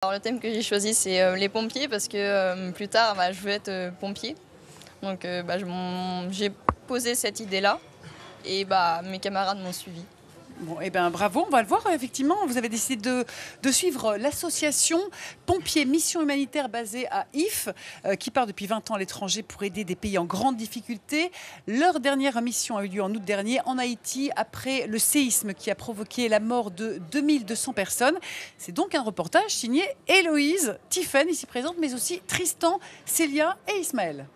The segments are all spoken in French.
Alors, le thème que j'ai choisi, c'est les pompiers parce que plus tard, je veux être pompier. Donc j'ai posé cette idée-là et mes camarades m'ont suivi. Bon, eh bien, bravo, on va le voir. Effectivement, vous avez décidé de suivre l'association Pompiers Mission Humanitaire basée à If, qui part depuis 20 ans à l'étranger pour aider des pays en grande difficulté. Leur dernière mission a eu lieu en août dernier en Haïti, après le séisme qui a provoqué la mort de 2200 personnes. C'est donc un reportage signé Héloïse, Tiffaine, ici présente, mais aussi Tristan, Célia et Ismaël.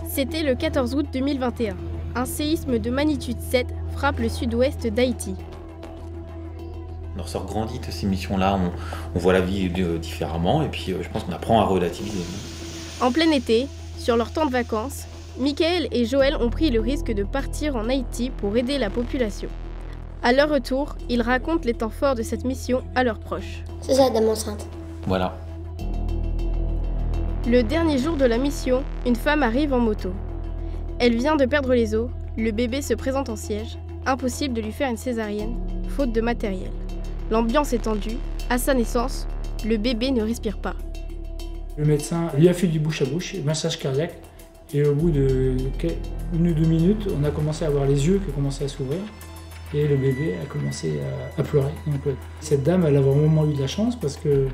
C'était le 14 août 2021. Un séisme de magnitude 7 frappe le sud-ouest d'Haïti. On ressort grandi de ces missions-là, on voit la vie différemment et puis je pense qu'on apprend à relativiser. En plein été, sur leur temps de vacances, Michael et Joël ont pris le risque de partir en Haïti pour aider la population. À leur retour, ils racontent les temps forts de cette mission à leurs proches. C'est ça, dame enceinte. Voilà. Le dernier jour de la mission, une femme arrive en moto. Elle vient de perdre les os, le bébé se présente en siège, impossible de lui faire une césarienne, faute de matériel. L'ambiance est tendue, à sa naissance, le bébé ne respire pas. Le médecin lui a fait du bouche à bouche, massage cardiaque, et au bout de 1 ou 2 minutes, on a commencé à voir les yeux qui commençaient à s'ouvrir, et le bébé a commencé à pleurer. Donc, cette dame, elle a vraiment eu de la chance parce que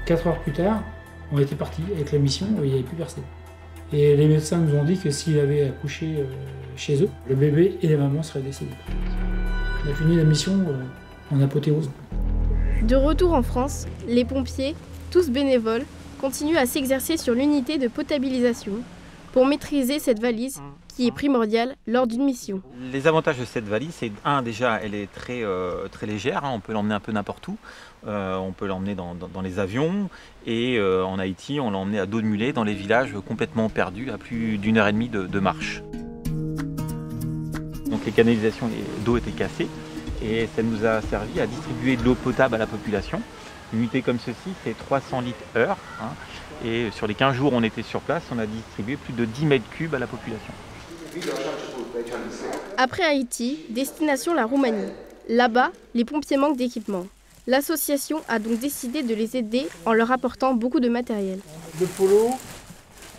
4 heures plus tard, on était parti avec la mission et il n'y avait plus personne. Et les médecins nous ont dit que s'il avait accouché chez eux, le bébé et les mamans seraient décédés. On a fini la mission en apothéose. De retour en France, les pompiers, tous bénévoles, continuent à s'exercer sur l'unité de potabilisation pour maîtriser cette valise qui est primordiale lors d'une mission. Les avantages de cette valise, c'est déjà, elle est très légère, on peut l'emmener un peu n'importe où. On peut l'emmener dans les avions et en Haïti, on l'a emmené à dos de mulet dans les villages complètement perdus à plus d'1h30 de marche. Donc les canalisations d'eau étaient cassées et ça nous a servi à distribuer de l'eau potable à la population. Une unité comme ceci, c'est 300 litres heure. Et sur les 15 jours où on était sur place, on a distribué plus de 10 mètres cubes à la population. Après Haïti, destination la Roumanie. Là-bas, les pompiers manquent d'équipement. L'association a donc décidé de les aider en leur apportant beaucoup de matériel. Le polo,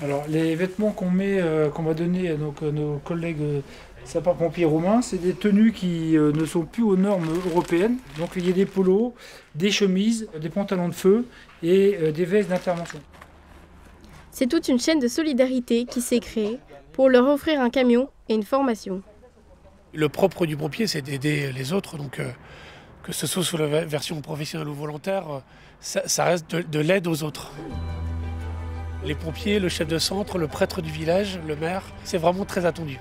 alors les vêtements qu'on va donner à nos collègues sapeurs-pompiers roumains, c'est des tenues qui ne sont plus aux normes européennes. Donc il y a des polos, des chemises, des pantalons de feu et des vestes d'intervention. C'est toute une chaîne de solidarité qui s'est créée pour leur offrir un camion et une formation. Le propre du pompier, c'est d'aider les autres, donc que ce soit sous la version professionnelle ou volontaire, ça reste de l'aide aux autres. Les pompiers, le chef de centre, le prêtre du village, le maire, c'est vraiment très attendu.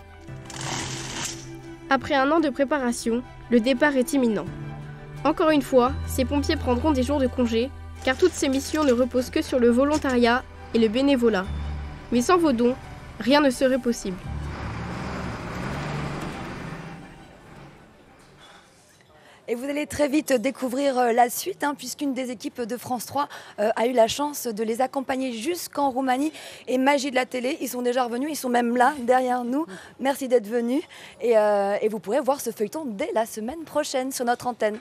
Après 1 an de préparation, le départ est imminent. Encore une fois, ces pompiers prendront des jours de congé, car toutes ces missions ne reposent que sur le volontariat et le bénévolat. Mais sans vos dons, rien ne serait possible. Et vous allez très vite découvrir la suite, puisqu'une des équipes de France 3 a eu la chance de les accompagner jusqu'en Roumanie. Et magie de la télé, ils sont déjà revenus, ils sont même là, derrière nous. Merci d'être venus. Et vous pourrez voir ce feuilleton dès la semaine prochaine sur notre antenne.